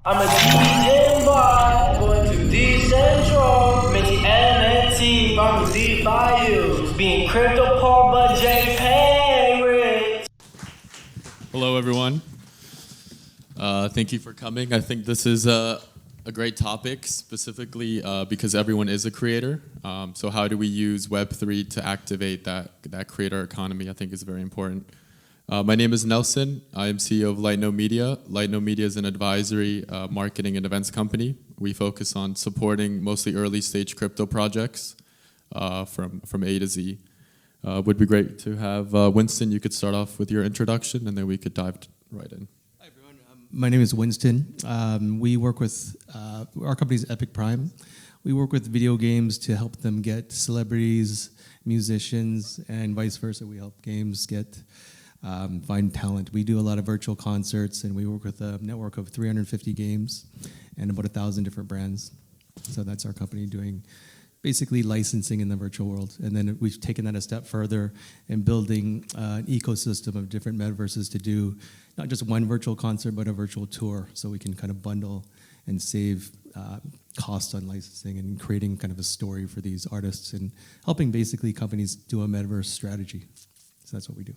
I'm a DJ boy, going to Dcentral, minting NFT, from the bayous, being crypto poor but JPay rich. Hello, everyone. Thank you for coming. I think this is a great topic, specifically because everyone is a creator. So how do we use Web3 to activate that creator economy, I think is very important. My name is Nelson. I am CEO of Leaton Media. Leaton Media is an advisory, marketing, and events company. We focus on supporting mostly early-stage crypto projects from A to Z. Would be great to have Winston. You could start off with your introduction, and then we could dive right in. Hi, everyone. My name is Winston. We work with, our company is EPIK Prime. We work with video games to help them get celebrities, musicians, and vice versa. We help games get find talent. We do a lot of virtual concerts, and we work with a network of 350 games and about 1,000 different brands. So that's our company doing basically licensing in the virtual world. And then we've taken that a step further and building an ecosystem of different metaverses to do not just one virtual concert, but a virtual tour. So we can kind of bundle and save costs on licensing and creating kind of a story for these artists and helping basically companies do a metaverse strategy. So that's what we do.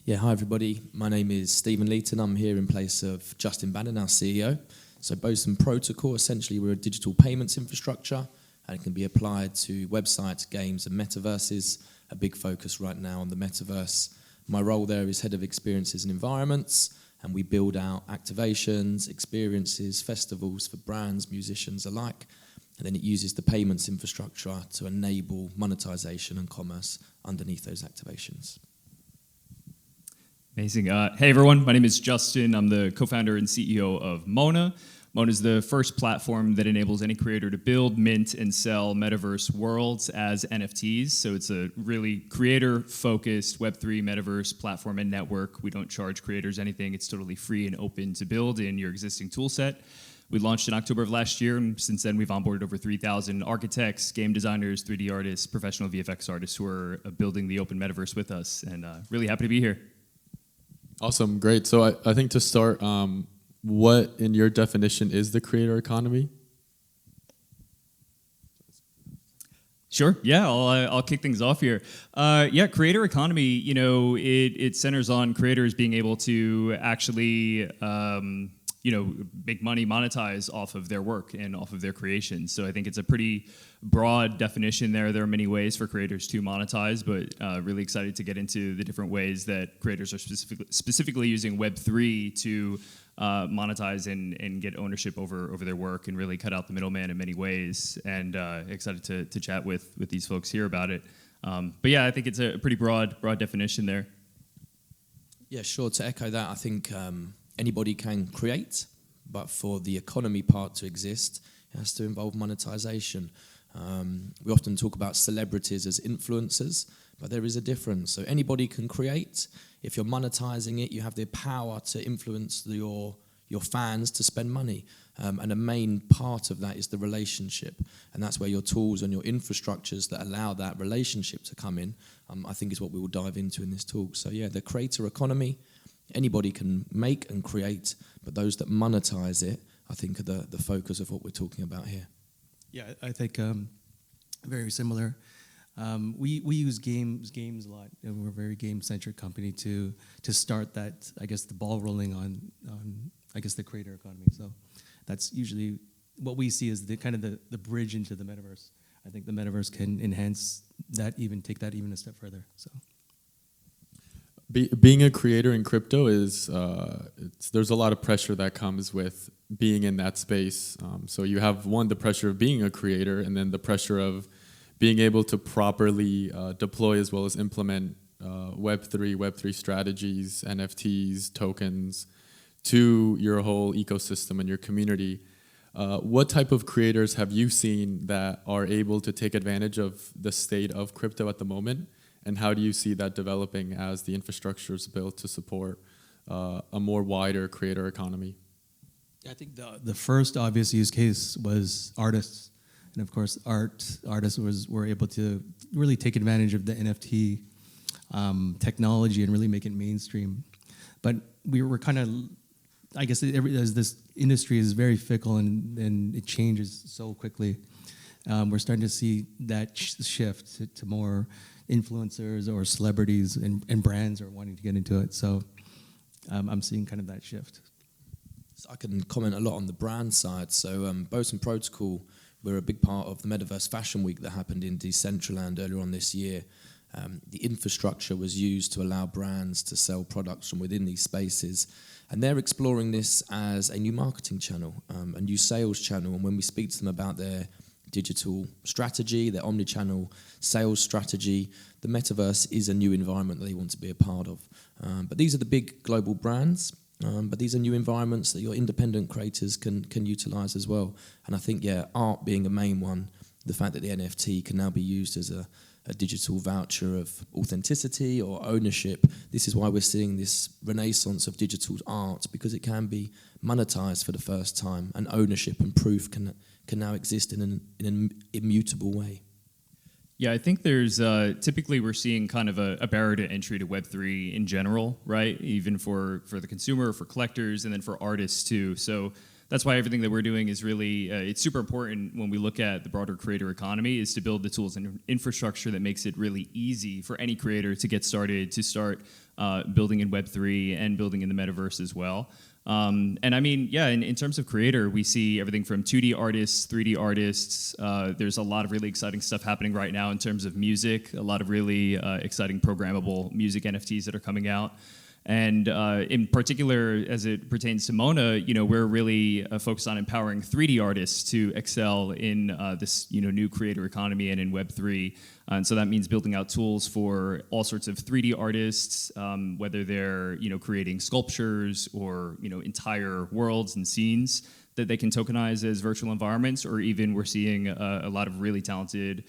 Yeah, hi everybody. My name is Stephen Leaton. I'm here in place of Justin Bannon, our CEO. So Boson Protocol, essentially we're a digital payments infrastructure and it can be applied to websites, games and metaverses. A big focus right now on the metaverse. My role there is head of experiences and environments, and we build out activations, experiences, festivals for brands, musicians alike. And then it uses the payments infrastructure to enable monetization and commerce underneath those activations. Amazing. Hey, everyone. My name is Justin. I'm the co-founder and CEO of Mona. Mona is the first platform that enables any creator to build, mint, and sell metaverse worlds as NFTs. So it's a really creator-focused Web3 metaverse platform and network. We don't charge creators anything. It's totally free and open to build in your existing tool set. We launched in October of last year, and since then we've onboarded over 3,000 architects, game designers, 3D artists, professional VFX artists who are building the open metaverse with us, and really happy to be here. Awesome, great. So I think to start, what in your definition is the creator economy? Sure. Yeah, I'll kick things off here. Yeah, creator economy. You know, it centers on creators being able to actually, make money, monetize off of their work and off of their creations. So I think it's a pretty broad definition there. There are many ways for creators to monetize, but really excited to get into the different ways that creators are specifically using Web3 to monetize and get ownership over their work and really cut out the middleman in many ways. And excited to chat with these folks here about it. But yeah, I think it's a pretty broad definition there. Yeah, sure. To echo that, I think anybody can create, but for the economy part to exist, it has to involve monetization. We often talk about celebrities as influencers, but there is a difference. So anybody can create. If you're monetizing it, you have the power to influence your fans to spend money. And a main part of that is the relationship. And that's where your tools and your infrastructures that allow that relationship to come in, I think is what we will dive into in this talk. So yeah, the creator economy, anybody can make and create, but those that monetize it, I think, are the focus of what we're talking about here. Yeah, I think very similar. We use games a lot, and we're a very game-centric company to start that, I guess, the ball rolling on I guess, the creator economy. So that's usually what we see as the kind of the bridge into the metaverse. I think the metaverse can enhance that, take that even a step further. So. Being a creator in crypto is there's a lot of pressure that comes with being in that space. So you have the pressure of being a creator, and then the pressure of being able to properly deploy as well as implement Web3 strategies, NFTs, tokens to your whole ecosystem and your community. What type of creators have you seen that are able to take advantage of the state of crypto at the moment? And how do you see that developing as the infrastructure is built to support a more wider creator economy? I think the first obvious use case was artists. And of course, artists were able to really take advantage of the NFT technology and really make it mainstream. But we were kind of I guess as this industry is very fickle and it changes so quickly. We're starting to see that shift to more influencers or celebrities and brands are wanting to get into it. So I'm seeing kind of that shift. So I can comment a lot on the brand side. So Boson Protocol, we're a big part of the Metaverse Fashion Week that happened in Dcentral earlier on this year. The infrastructure was used to allow brands to sell products from within these spaces. And they're exploring this as a new marketing channel, a new sales channel. And when we speak to them about their digital strategy, their omni-channel sales strategy, the metaverse is a new environment that they want to be a part of. But these are the big global brands, but these are new environments that your independent creators can utilize as well. And I think, art being a main one, the fact that the NFT can now be used as a digital voucher of authenticity or ownership. This is why we're seeing this renaissance of digital art, because it can be monetized for the first time, and ownership and proof can now exist in an immutable way. Yeah, I think there's typically we're seeing kind of a barrier to entry to Web3 in general, right? Even for the consumer, for collectors, and then for artists too. So that's why everything that we're doing is really, it's super important when we look at the broader creator economy, is to build the tools and infrastructure that makes it really easy for any creator to get started, to start building in Web3 and building in the metaverse as well. And I mean, in terms of creator, we see everything from 2D artists, 3D artists. There's a lot of really exciting stuff happening right now in terms of music, a lot of really exciting programmable music NFTs that are coming out. And in particular, as it pertains to Mona, we're really focused on empowering 3D artists to excel in this new creator economy and in Web3. And so that means building out tools for all sorts of 3D artists, whether they're creating sculptures or entire worlds and scenes that they can tokenize as virtual environments, or even we're seeing a lot of really talented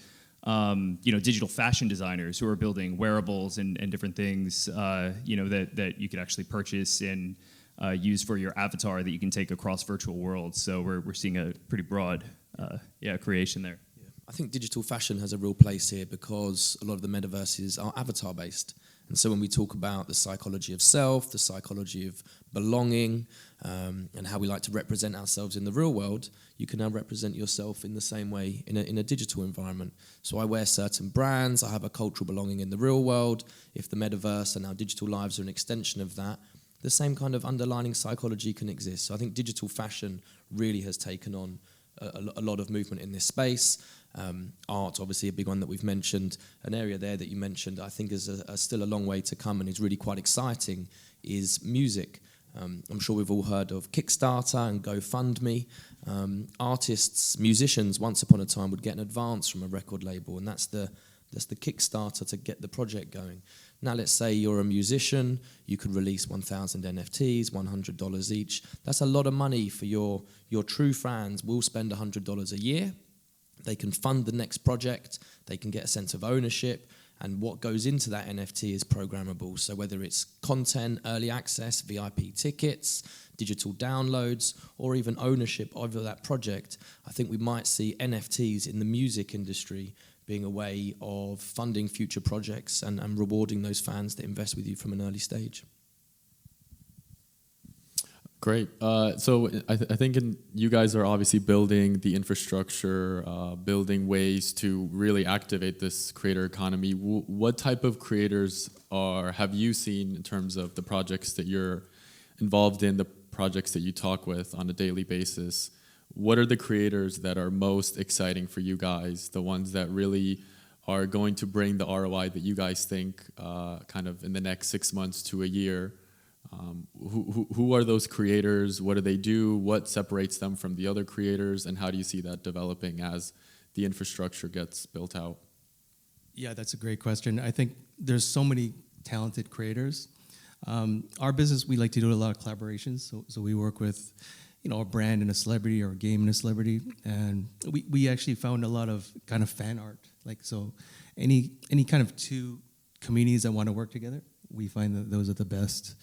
digital fashion designers who are building wearables and different things, that you could actually purchase and use for your avatar that you can take across virtual worlds. So we're seeing a pretty broad, creation there. Yeah. I think digital fashion has a real place here because a lot of the metaverses are avatar-based. And so when we talk about the psychology of self, the psychology of belonging, and how we like to represent ourselves in the real world, you can now represent yourself in the same way in a digital environment. So I wear certain brands, I have a cultural belonging in the real world. If the metaverse and our digital lives are an extension of that, the same kind of underlying psychology can exist. So I think digital fashion really has taken on a lot of movement in this space. Art, obviously a big one that we've mentioned. An area there that you mentioned, I think is still a long way to come and is really quite exciting, is music. I'm sure we've all heard of Kickstarter and GoFundMe. Artists, musicians, once upon a time would get an advance from a record label, and that's the Kickstarter to get the project going. Now let's say you're a musician, you could release 1,000 NFTs, $100 each. That's a lot of money for your true fans. Will spend $100 a year. They can fund the next project, they can get a sense of ownership, and what goes into that NFT is programmable. So whether it's content, early access, VIP tickets, digital downloads, or even ownership over that project, I think we might see NFTs in the music industry being a way of funding future projects and rewarding those fans that invest with you from an early stage. Great. So I think you guys are obviously building the infrastructure, building ways to really activate this creator economy. What type of creators have you seen in terms of the projects that you're involved in, the projects that you talk with on a daily basis? What are the creators that are most exciting for you guys, the ones that really are going to bring the ROI that you guys think kind of in the next 6 months to a year? Who are those creators? What do they do? What separates them from the other creators? And how do you see that developing as the infrastructure gets built out? Yeah, that's a great question. I think there's so many talented creators. Our business, we like to do a lot of collaborations. So we work with, a brand and a celebrity, or a game and a celebrity. And we actually found a lot of kind of fan art. So any kind of two communities that want to work together, we find that those are the best,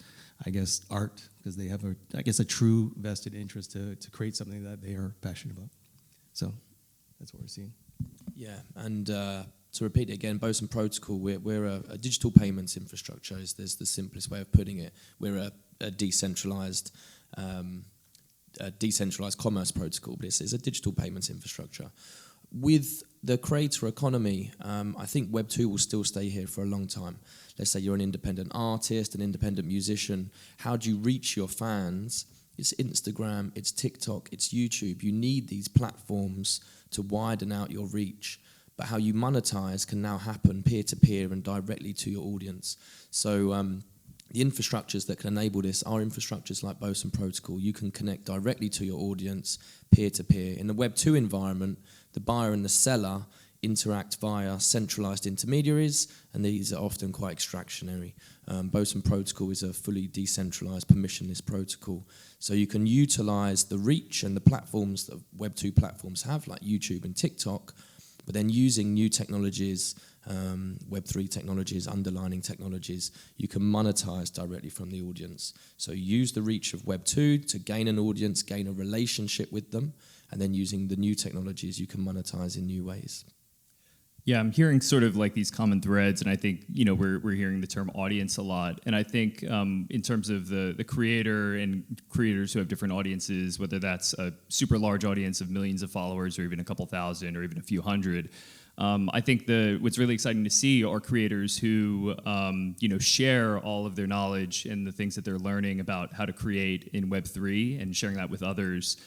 art, because they have a true vested interest to create something that they are passionate about. So that's what we're seeing. Yeah, and to repeat it again, Boson Protocol, we're a digital payments infrastructure, is the simplest way of putting it. We're a decentralized a decentralized commerce protocol, but it's a digital payments infrastructure. With the creator economy, I think Web 2 will still stay here for a long time. Let's say you're an independent artist, an independent musician. How do you reach your fans? It's Instagram, it's TikTok, it's YouTube. You need these platforms to widen out your reach. But how you monetize can now happen peer-to-peer and directly to your audience. So the infrastructures that can enable this are infrastructures like Boson Protocol. You can connect directly to your audience peer-to-peer. In the Web 2 environment, the buyer and the seller interact via centralized intermediaries, and these are often quite extractionary. Boson Protocol is a fully decentralized, permissionless protocol. So you can utilize the reach and the platforms that Web 2 platforms have, like YouTube and TikTok, but then using new technologies, Web 3 technologies, underlining technologies, you can monetize directly from the audience. So use the reach of Web 2 to gain an audience, gain a relationship with them, and then using the new technologies, you can monetize in new ways. Yeah, I'm hearing sort of like these common threads, and I think, you know, we're hearing the term audience a lot. And I think in terms of the creator and creators who have different audiences, whether that's a super large audience of millions of followers or even a couple thousand or even a few hundred, I think what's really exciting to see are creators who share all of their knowledge and the things that they're learning about how to create in Web3 and sharing that with others.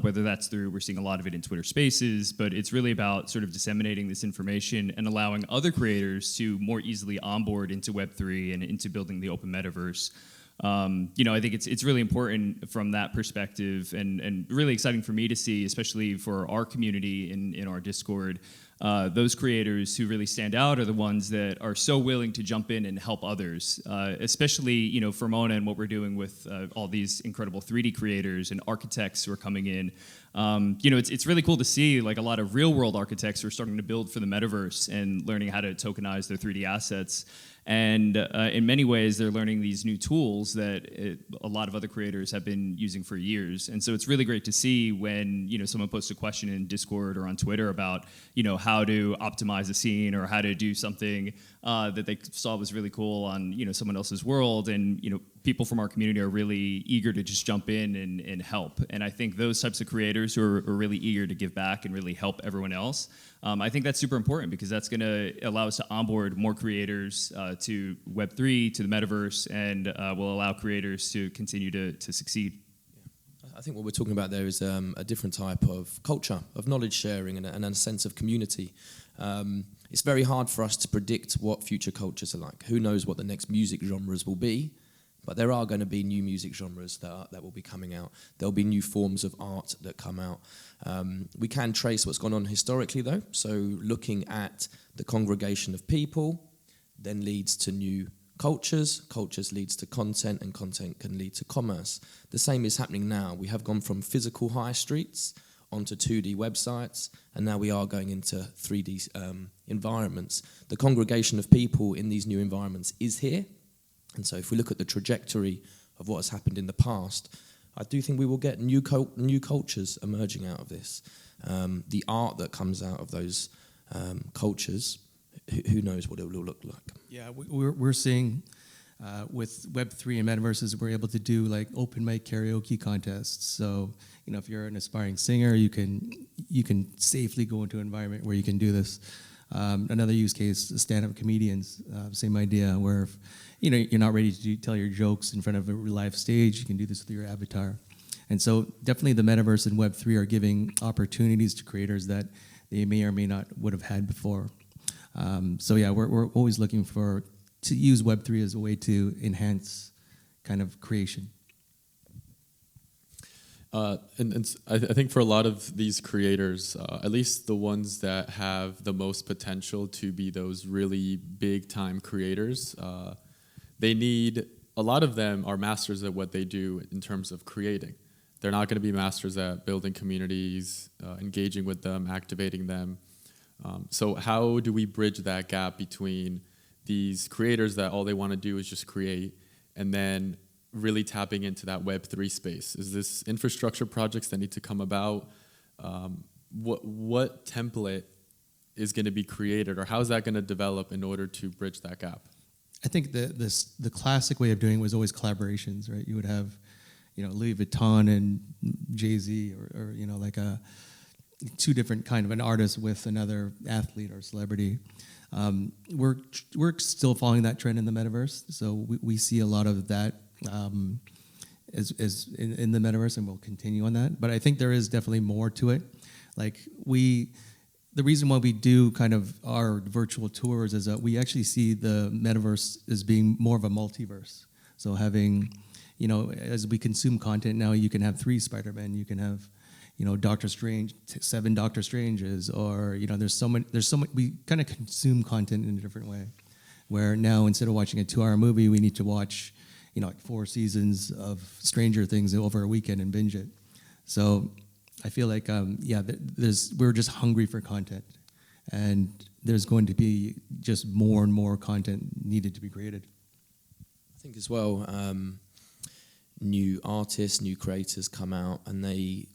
Whether that's we're seeing a lot of it in Twitter Spaces, but it's really about sort of disseminating this information and allowing other creators to more easily onboard into Web3 and into building the open metaverse. I think it's really important from that perspective, and really exciting for me to see, especially for our community in our Discord. Those creators who really stand out are the ones that are so willing to jump in and help others, especially, for Mona and what we're doing with all these incredible 3D creators and architects who are coming in. It's really cool to see like a lot of real world architects who are starting to build for the metaverse and learning how to tokenize their 3D assets. And in many ways, they're learning these new tools that a lot of other creators have been using for years. And so it's really great to see when, someone posts a question in Discord or on Twitter about, how to optimize a scene or how to do something that they saw was really cool on, someone else's world. And, people from our community are really eager to just jump in and help. And I think those types of creators who are really eager to give back and really help everyone else, I think that's super important because that's going to allow us to onboard more creators to Web3, to the metaverse, and will allow creators to continue to succeed. I think what we're talking about there is a different type of culture, of knowledge sharing and a sense of community. It's very hard for us to predict what future cultures are like. Who knows what the next music genres will be? But there are going to be new music genres that will be coming out. There'll be new forms of art that come out. We can trace what's gone on historically, though. So looking at the congregation of people then leads to new cultures. Cultures leads to content, and content can lead to commerce. The same is happening now. We have gone from physical high streets onto 2D websites, and now we are going into 3D environments. The congregation of people in these new environments is here. And so if we look at the trajectory of what has happened in the past, I do think we will get new cultures emerging out of this. The art that comes out of those cultures, who knows what it will look like. Yeah, we're seeing with Web3 and metaverses, we're able to do like open mic karaoke contests. So, if you're an aspiring singer, you can safely go into an environment where you can do this. Another use case, stand-up comedians, same idea, where if, you're not ready to tell your jokes in front of a live stage, you can do this with your avatar. And so definitely the metaverse and Web3 are giving opportunities to creators that they may or may not would have had before. We're always looking to use Web3 as a way to enhance kind of creation. And I think for a lot of these creators, at least the ones that have the most potential to be those really big time creators, a lot of them are masters at what they do in terms of creating. They're not going to be masters at building communities, engaging with them, activating them. So how do we bridge that gap between these creators that all they want to do is just create and then really tapping into that Web3 space? Is this infrastructure projects that need to come about? What template is going to be created, or how is that going to develop in order to bridge that gap? I think the classic way of doing it was always collaborations, right? You would have, Louis Vuitton and Jay-Z, or like two different kind of an artist with another athlete or celebrity. We're still following that trend in the metaverse, so we see a lot of that as in the metaverse, and we'll continue on that. But I think there is definitely more to it. Like the reason why we do kind of our virtual tours is that we actually see the metaverse as being more of a multiverse. So having, as we consume content now, you can have 3 Spider-Men, you can have, Doctor Strange, 7 Doctor Stranges, or there's so many. We kind of consume content in a different way. Where now instead of watching a 2-hour movie, we need to watch, like 4 seasons of Stranger Things over a weekend and binge it. So I feel like, we're just hungry for content, and there's going to be just more and more content needed to be created. I think as well, new artists, new creators come out, and they,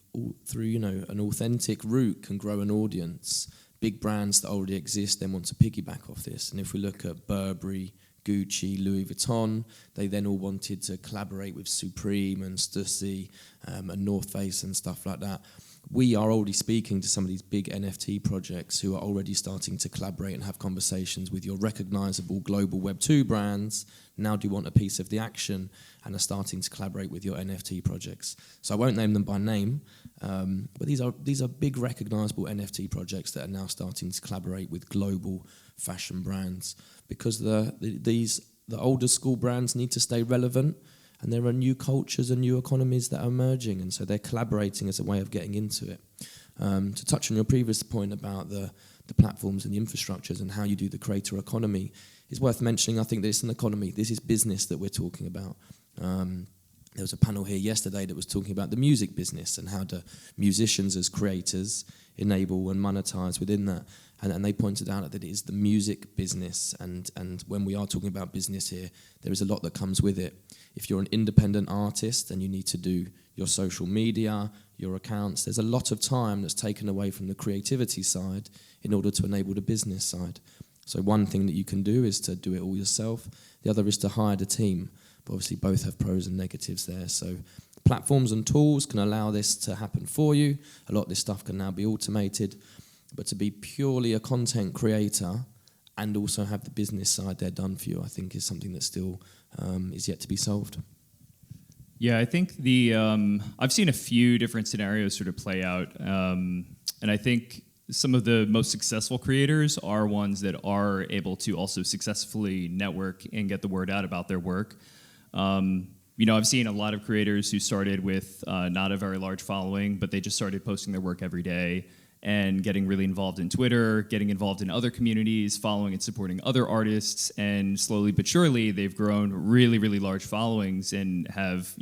through an authentic route, can grow an audience. Big brands that already exist then want to piggyback off this. And if we look at Burberry, Gucci, Louis Vuitton, they then all wanted to collaborate with Supreme and Stussy and North Face and stuff like that. We are already speaking to some of these big NFT projects who are already starting to collaborate and have conversations with your recognizable global Web2 brands. Now do you want a piece of the action, and are starting to collaborate with your NFT projects. So I won't name them by name, but these are big recognizable NFT projects that are now starting to collaborate with global fashion brands, because the older school brands need to stay relevant. And there are new cultures and new economies that are emerging, and so they're collaborating as a way of getting into it. To touch on your previous point about the platforms and the infrastructures and how you do the creator economy, is worth mentioning. I think that it's an economy. This is business that we're talking about. There was a panel here yesterday that was talking about the music business and how do musicians as creators enable and monetize within that. And they pointed out that it is the music business, and when we are talking about business here, there is a lot that comes with it. If you're an independent artist and you need to do your social media, your accounts, there's a lot of time that's taken away from the creativity side in order to enable the business side. So one thing that you can do is to do it all yourself. The other is to hire the team. But obviously both have pros and negatives there. So platforms and tools can allow this to happen for you. A lot of this stuff can now be automated. But to be purely a content creator and also have the business side there done for you, I think is something that still is yet to be solved. Yeah, I think I've seen a few different scenarios sort of play out, and I think some of the most successful creators are ones that are able to also successfully network and get the word out about their work. I've seen a lot of creators who started with not a very large following, but they just started posting their work every day and getting really involved in Twitter, getting involved in other communities, following and supporting other artists, and slowly but surely they've grown really, really large followings and have,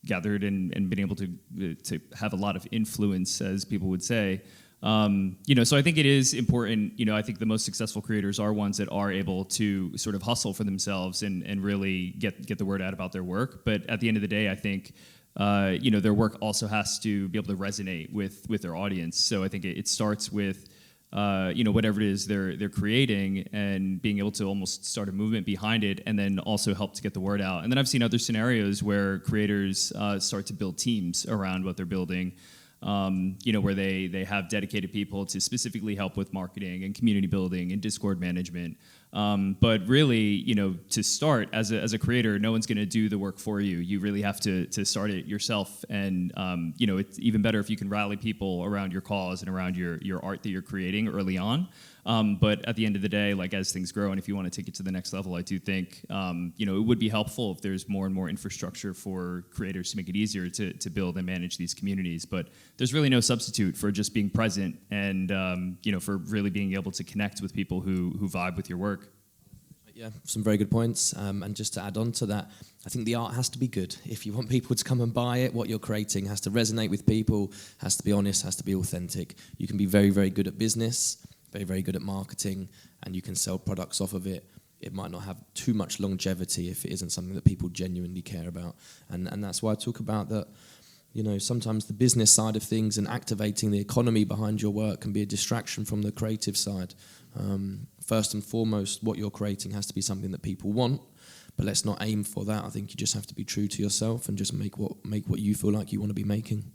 gathered and been able to have a lot of influence, as people would say. So I think it is important. I think the most successful creators are ones that are able to sort of hustle for themselves and really get the word out about their work. But at the end of the day, I think their work also has to be able to resonate with their audience. So I think it starts with whatever it is they're creating and being able to almost start a movement behind it, and then also help to get the word out. And then I've seen other scenarios where creators start to build teams around what they're building. Where they have dedicated people to specifically help with marketing and community building and Discord management. But really, to start as a creator, no one's going to do the work for you. You really have to start it yourself. And, it's even better if you can rally people around your cause and around your art that you're creating early on. But at the end of the day, like as things grow, and if you want to take it to the next level, I do think, it would be helpful if there's more and more infrastructure for creators to make it easier to build and manage these communities. But there's really no substitute for just being present and, for really being able to connect with people who vibe with your work. Yeah, some very good points. And just to add on to that, I think the art has to be good. If you want people to come and buy it, what you're creating has to resonate with people, has to be honest, has to be authentic. You can be very, very good at business, very, very good at marketing, and you can sell products off of it. It might not have too much longevity if it isn't something that people genuinely care about. And that's why I talk about that, sometimes the business side of things and activating the economy behind your work can be a distraction from the creative side. First and foremost, what you're creating has to be something that people want, But let's not aim for that. I think you just have to be true to yourself and just make what you feel like you want to be making.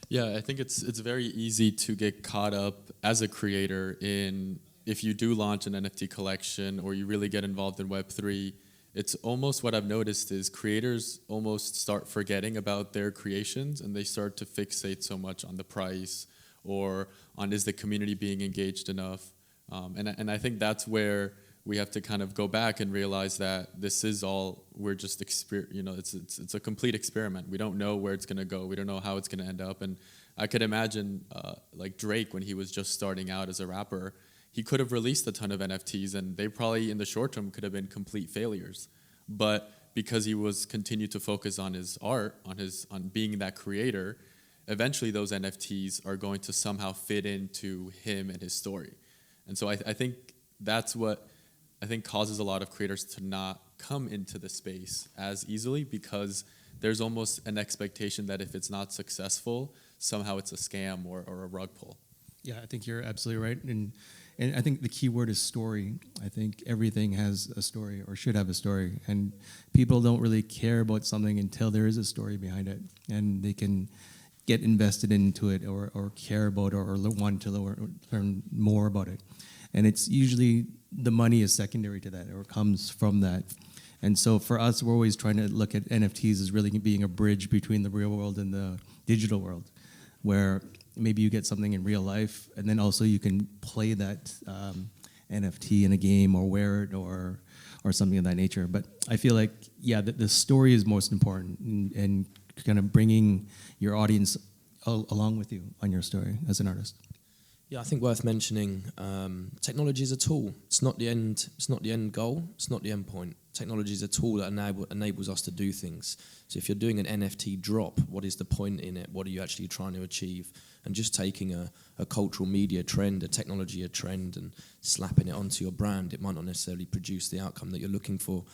Yeah, I think it's very easy to get caught up as a creator in, if you do launch an NFT collection or you really get involved in Web3, it's almost what I've noticed is creators almost start forgetting about their creations and they start to fixate so much on the price or on is the community being engaged enough. And I think that's where we have to kind of go back and realize that this is all, we're just, it's a complete experiment. We don't know where it's going to go. We don't know how it's going to end up. And I could imagine like Drake, when he was just starting out as a rapper, he could have released a ton of NFTs and they probably in the short term could have been complete failures. But because he was continued to focus on his art, on being that creator, eventually those NFTs are going to somehow fit into him and his story. And so I think that's what I think causes a lot of creators to not come into the space as easily, because there's almost an expectation that if it's not successful, somehow it's a scam or a rug pull. Yeah, I think you're absolutely right. And I think the key word is story. I think everything has a story or should have a story. And people don't really care about something until there is a story behind it. And they can get invested into it or care about it or want to learn more about it. And it's usually the money is secondary to that or comes from that. And so for us, we're always trying to look at NFTs as really being a bridge between the real world and the digital world, where maybe you get something in real life and then also you can play that NFT in a game or wear it or something of that nature. But I feel like, yeah, the story is most important and kind of bringing your audience along with you on your story as an artist. Yeah, I think worth mentioning, technology is a tool. It's not the end. It's not the end goal. It's not the end point. Technology is a tool that enables us to do things. So if you're doing an NFT drop, what is the point in it? What are you actually trying to achieve? And just taking a cultural media trend, a technology trend, and slapping it onto your brand, it might not necessarily produce the outcome that you're looking for.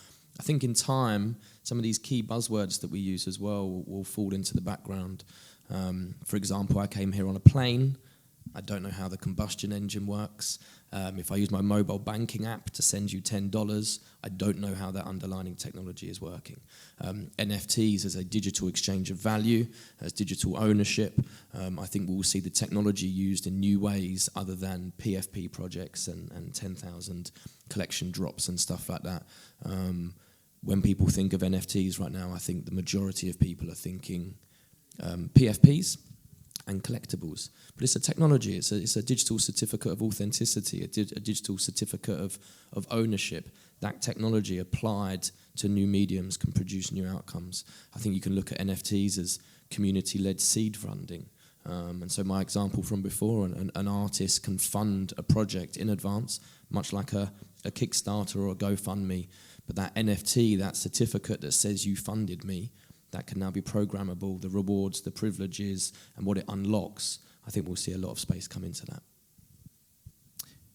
I think in time, some of these key buzzwords that we use as well will fall into the background. For example, I came here on a plane. I don't know how the combustion engine works. If I use my mobile banking app to send you $10, I don't know how that underlying technology is working. NFTs as a digital exchange of value, as digital ownership, I think we'll see the technology used in new ways other than PFP projects and 10,000 collection drops and stuff like that. When people think of NFTs right now, I think the majority of people are thinking PFPs and collectibles, but it's a technology. It's a digital certificate of authenticity, a digital certificate of ownership. That technology applied to new mediums can produce new outcomes. I think you can look at NFTs as community-led seed funding. And so my example from before, an artist can fund a project in advance, much like a Kickstarter or a GoFundMe. But that NFT, that certificate that says you funded me, that can now be programmable, the rewards, the privileges, and what it unlocks. I think we'll see a lot of space come into that.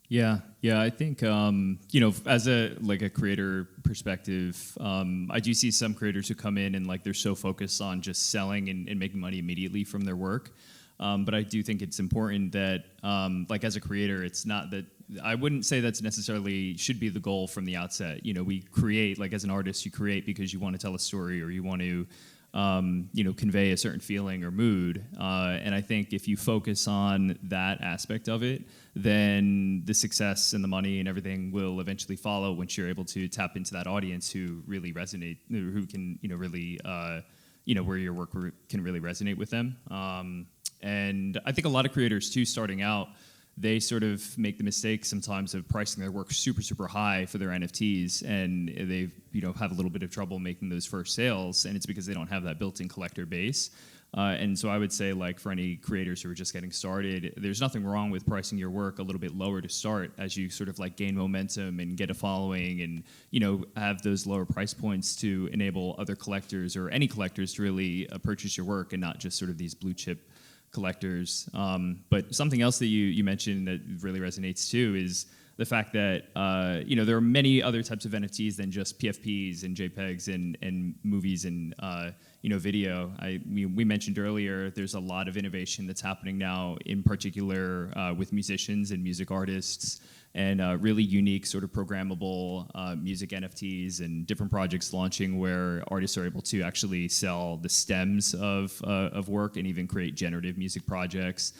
Yeah, I think as a creator perspective, I do see some creators who come in and they're so focused on just selling and making money immediately from their work. But I do think it's important that as a creator, it's not that I wouldn't say that's necessarily should be the goal from the outset. We create, as an artist, you create because you want to tell a story or you want to convey a certain feeling or mood. And I think if you focus on that aspect of it, then the success and the money and everything will eventually follow once you're able to tap into that audience who really resonate, who can, really, where your work can really resonate with them. And I think a lot of creators too, starting out, they sort of make the mistake sometimes of pricing their work super, super high for their NFTs, and they have a little bit of trouble making those first sales, and it's because they don't have that built-in collector base. And so I would say, for any creators who are just getting started, there's nothing wrong with pricing your work a little bit lower to start as you sort of gain momentum and get a following and, have those lower price points to enable other collectors or any collectors to really purchase your work and not just sort of these blue chip collectors. But something else that you mentioned that really resonates too is the fact that there are many other types of NFTs than just PFPs and JPEGs and movies and video. We mentioned earlier there's a lot of innovation that's happening now, in particular with musicians and music artists, and really unique sort of programmable music NFTs and different projects launching where artists are able to actually sell the stems of work and even create generative music projects.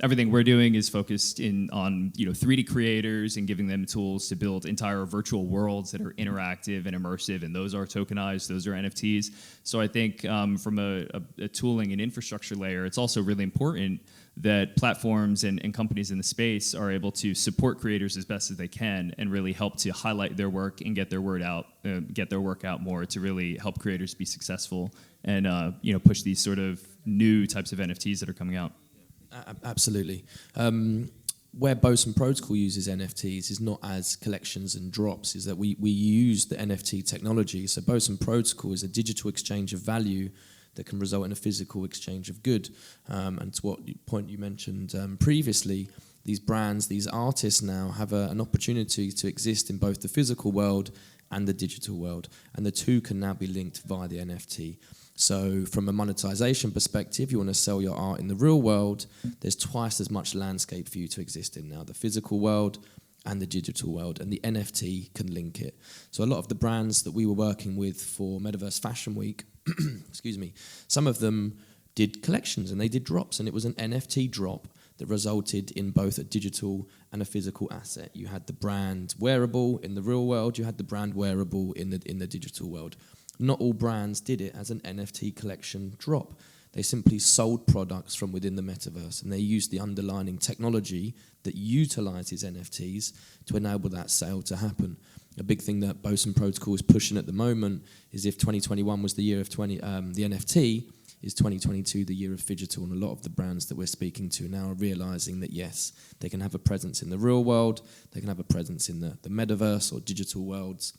Everything we're doing is focused on 3D creators and giving them tools to build entire virtual worlds that are interactive and immersive, and those are tokenized, those are NFTs. So I think from a tooling and infrastructure layer, it's also really important that platforms and companies in the space are able to support creators as best as they can and really help to highlight their work and get their work out more to really help creators be successful and push these sort of new types of NFTs that are coming out. Absolutely. Where Boson Protocol uses NFTs is not as collections and drops, is that we use the NFT technology. So Boson Protocol is a digital exchange of value that can result in a physical exchange of good. And to what point you mentioned previously, these brands, these artists now have an opportunity to exist in both the physical world and the digital world. And the two can now be linked via the NFT. So from a monetization perspective, you want to sell your art in the real world, there's twice as much landscape for you to exist in now, the physical world and the digital world, and the NFT can link it. So a lot of the brands that we were working with for Metaverse Fashion Week, excuse me, some of them did collections and they did drops, and it was an NFT drop that resulted in both a digital and a physical asset. You had the brand wearable in the real world, you had the brand wearable in the digital world. Not all brands did it as an NFT collection drop. They simply sold products from within the metaverse, and they used the underlying technology that utilizes NFTs to enable that sale to happen. A big thing that Boson Protocol is pushing at the moment is if 2021 was the year of the NFT, is 2022 the year of phygital, and a lot of the brands that we're speaking to now are realizing that yes, they can have a presence in the real world, they can have a presence in the metaverse or digital worlds.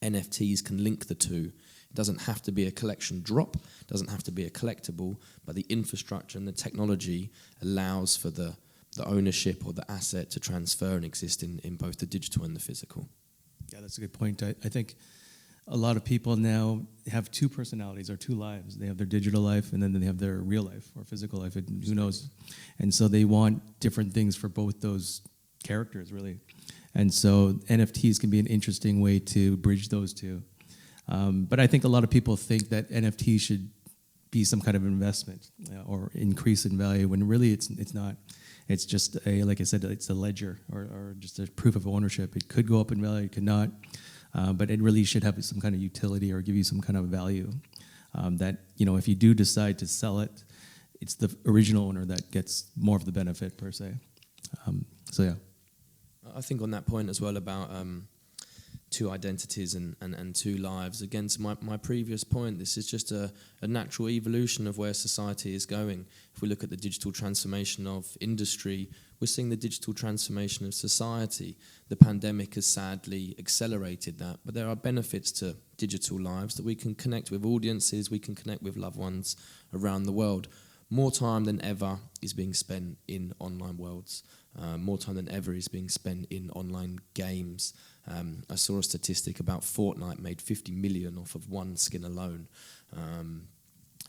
NFTs can link the two. It doesn't have to be a collection drop, it doesn't have to be a collectible, but the infrastructure and the technology allows for the ownership or the asset to transfer and exist in both the digital and the physical. Yeah, that's a good point. I think a lot of people now have two personalities or two lives. They have their digital life and then they have their real life or physical life, who knows. And so they want different things for both those characters, really. And so NFTs can be an interesting way to bridge those two. But I think a lot of people think that NFT should be some kind of investment or increase in value, when really it's not. It's just like I said, it's a ledger or just a proof of ownership. It could go up in value, it could not. But it really should have some kind of utility or give you some kind of value that, if you do decide to sell it, it's the original owner that gets more of the benefit per se. So yeah. I think on that point as well about two identities and two lives, again, to my previous point, this is just a natural evolution of where society is going. If we look at the digital transformation of industry, we're seeing the digital transformation of society. The pandemic has sadly accelerated that, but there are benefits to digital lives that we can connect with audiences, we can connect with loved ones around the world. More time than ever is being spent in online worlds. More time than ever is being spent in online games. I saw a statistic about Fortnite made 50 million off of one skin alone.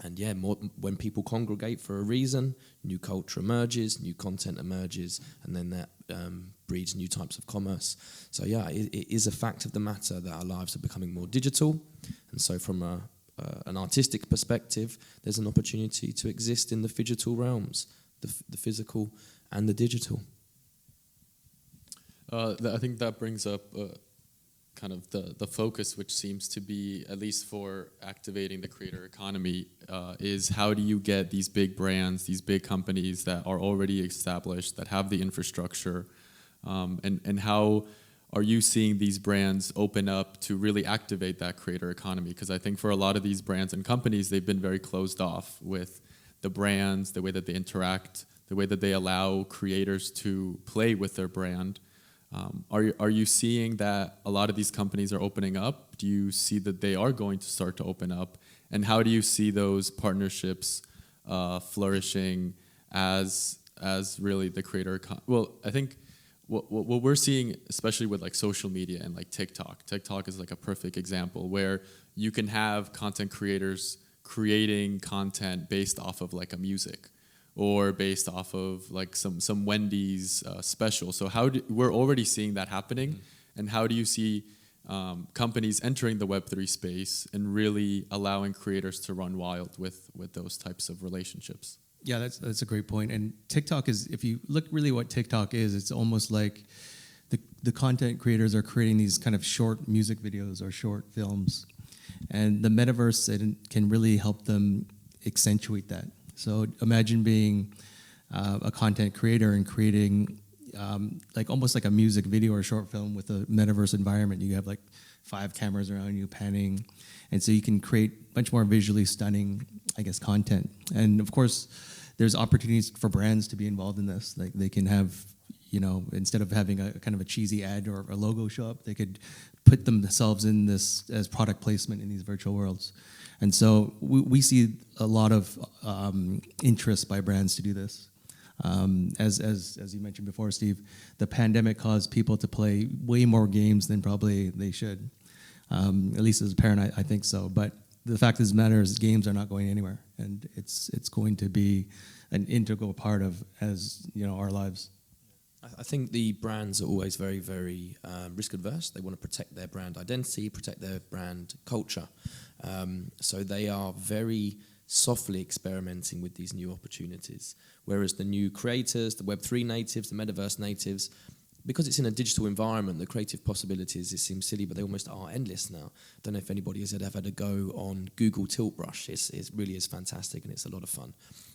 And yeah, when people congregate for a reason, new culture emerges, new content emerges, and then that breeds new types of commerce. So yeah, it is a fact of the matter that our lives are becoming more digital. And so from an artistic perspective, there's an opportunity to exist in the phygital realms, the physical and the digital. I think that brings up kind of the focus, which seems to be, at least for activating the creator economy, is how do you get these big brands, these big companies that are already established, that have the infrastructure, and how are you seeing these brands open up to really activate that creator economy? Because I think for a lot of these brands and companies, they've been very closed off with the brands, the way that they interact, the way that they allow creators to play with their brand. Are you seeing that a lot of these companies are opening up? Do you see that they are going to start to open up? And how do you see those partnerships flourishing as really the creator economy? Well, I think what we're seeing, especially with like social media and like TikTok is like a perfect example where you can have content creators creating content based off of like a music or based off of like some Wendy's special. So we're already seeing that happening, and how do you see companies entering the Web3 space and really allowing creators to run wild with those types of relationships? Yeah, that's a great point. And TikTok is, if you look really what TikTok is, it's almost like the content creators are creating these kind of short music videos or short films. And the metaverse can really help them accentuate that. So imagine being a content creator and creating like almost like a music video or a short film with a metaverse environment. You have like 5 cameras around you panning. And so you can create much more visually stunning, I guess, content. And of course, there's opportunities for brands to be involved in this. Like they can have, instead of having a kind of a cheesy ad or a logo show up, they could put themselves in this as product placement in these virtual worlds. And so we see a lot of interest by brands to do this. As you mentioned before, Steve, the pandemic caused people to play way more games than probably they should. At least as a parent, I think so. But the fact of the matter is games are not going anywhere, and it's going to be an integral part of our lives. I think the brands are always very, very risk adverse. They want to protect their brand identity, protect their brand culture. So they are very softly experimenting with these new opportunities. Whereas the new creators, the Web3 natives, the Metaverse natives, because it's in a digital environment, the creative possibilities, it seems silly, but they almost are endless now. I don't know if anybody has ever had a go on Google Tilt Brush. It really is fantastic, and it's a lot of fun.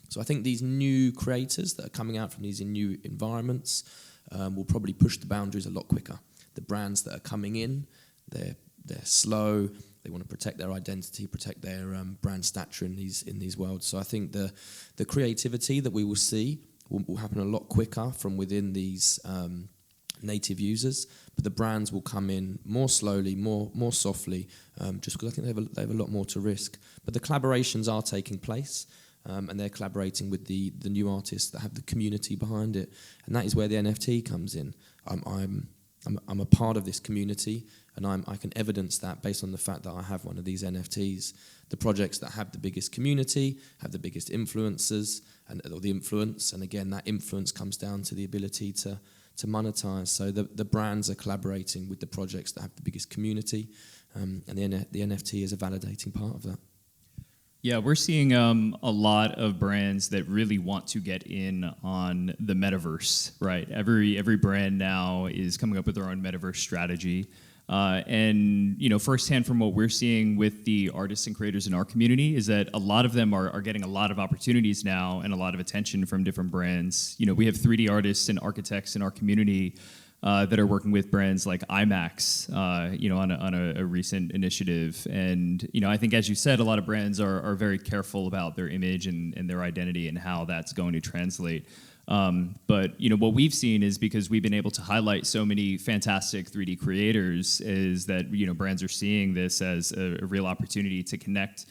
So I think these new creators that are coming out from these new environments will probably push the boundaries a lot quicker. The brands that are coming in, they're slow. They want to protect their identity, protect their brand stature in these worlds. So I think the creativity that we will see will happen a lot quicker from within these native users, but the brands will come in more slowly, more softly, just because I think they have a lot more to risk. But the collaborations are taking place, and they're collaborating with the new artists that have the community behind it, and that is where the NFT comes in. I'm a part of this community, and I can evidence that based on the fact that I have one of these NFTs. The projects that have the biggest community have the biggest influencers or the influence, and again, that influence comes down to the ability to monetize. So the brands are collaborating with the projects that have the biggest community, and the NFT is a validating part of that. Yeah, we're seeing a lot of brands that really want to get in on the metaverse, right? Every brand now is coming up with their own metaverse strategy. And firsthand from what we're seeing with the artists and creators in our community is that a lot of them are getting a lot of opportunities now and a lot of attention from different brands. We have 3D artists and architects in our community that are working with brands like IMAX, on a recent initiative. And, I think, as you said, a lot of brands are very careful about their image and their identity and how that's going to translate. But what we've seen is, because we've been able to highlight so many fantastic 3D creators, is that brands are seeing this as a real opportunity to connect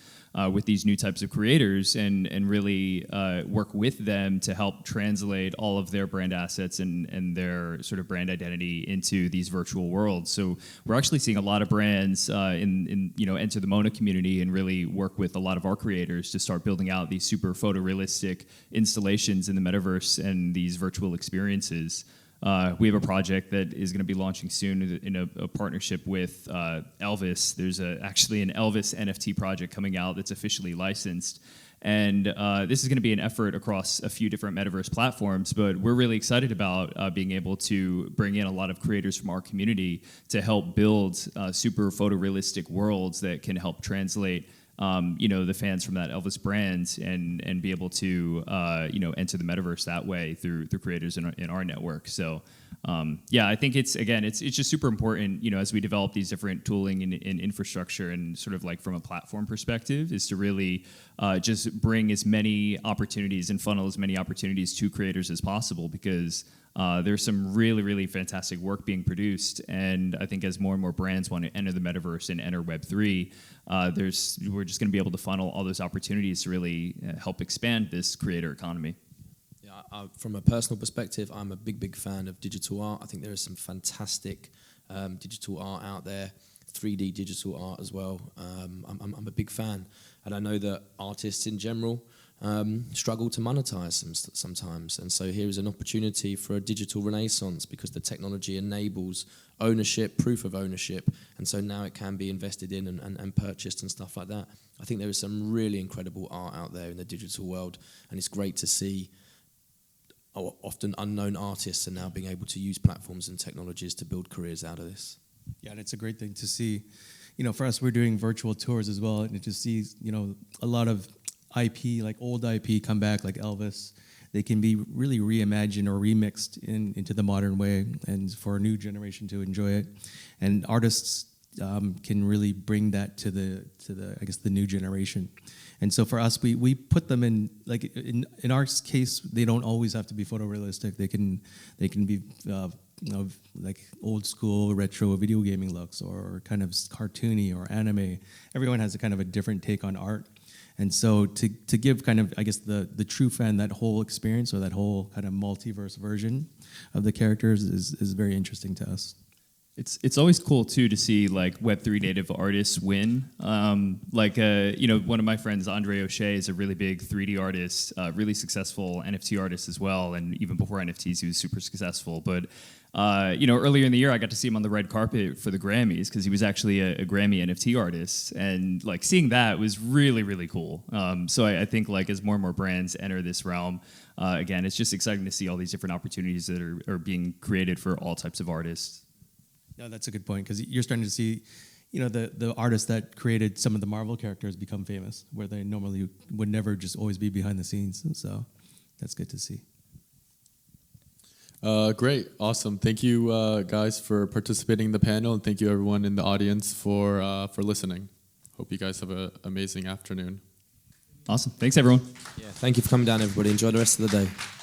with these new types of creators and really work with them to help translate all of their brand assets and their sort of brand identity into these virtual worlds. So we're actually seeing a lot of brands enter the Mona community and really work with a lot of our creators to start building out these super photorealistic installations in the metaverse and these virtual experiences. We have a project that is going to be launching soon in a partnership with Elvis. There's actually an Elvis NFT project coming out that's officially licensed. And this is going to be an effort across a few different metaverse platforms, but we're really excited about being able to bring in a lot of creators from our community to help build super photorealistic worlds that can help translate the fans from that Elvis brand and be able to enter the metaverse that way through creators in our network. So I think it's just super important, as we develop these different tooling and infrastructure and sort of like from a platform perspective, is to really just bring as many opportunities and funnel as many opportunities to creators as possible, because there's some really, really fantastic work being produced. And I think as more and more brands want to enter the metaverse and enter Web3, we're just going to be able to funnel all those opportunities to really help expand this creator economy. Yeah, from a personal perspective, I'm a big fan of digital art. I think there is some fantastic digital art out there, 3D digital art as well. I'm a big fan, and I know that artists in general struggle to monetize sometimes, and so here is an opportunity for a digital renaissance because the technology enables ownership, proof of ownership, and so now it can be invested in and purchased and stuff like that. I think there is some really incredible art out there in the digital world, and it's great to see often unknown artists are now being able to use platforms and technologies to build careers out of this. Yeah, and it's a great thing to see. You know, for us, we're doing virtual tours as well, and to see, you know, a lot of IP, like old IP, come back, like Elvis. They can be really reimagined or remixed into the modern way, and for a new generation to enjoy it. And artists can really bring that to the I guess the new generation. And so for us, we put them in, like in our case, they don't always have to be photorealistic. They can be you know, like old school retro video gaming looks, or kind of cartoony or anime. Everyone has a kind of a different take on art. And so to give kind of, I guess, the true fan that whole experience, or that whole kind of multiverse version of the characters is very interesting to us. It's always cool too to see like Web3 native artists win. You know, one of my friends, Andre O'Shea, is a really big 3D artist, really successful NFT artist as well. And even before NFTs, he was super successful. But you know, earlier in the year, I got to see him on the red carpet for the Grammys because he was actually a Grammy NFT artist, and like seeing that was really cool. So I think like as more and more brands enter this realm, again, it's just exciting to see all these different opportunities that are being created for all types of artists. No, that's a good point, because you're starting to see, you know, the artists that created some of the Marvel characters become famous, where they normally would never just always be behind the scenes. And so that's good to see. Great, awesome. Thank you, guys, for participating in the panel, and thank you everyone in the audience for listening. Hope you guys have an amazing afternoon. Awesome. Thanks, everyone. Yeah, thank you for coming down, everybody. Enjoy the rest of the day.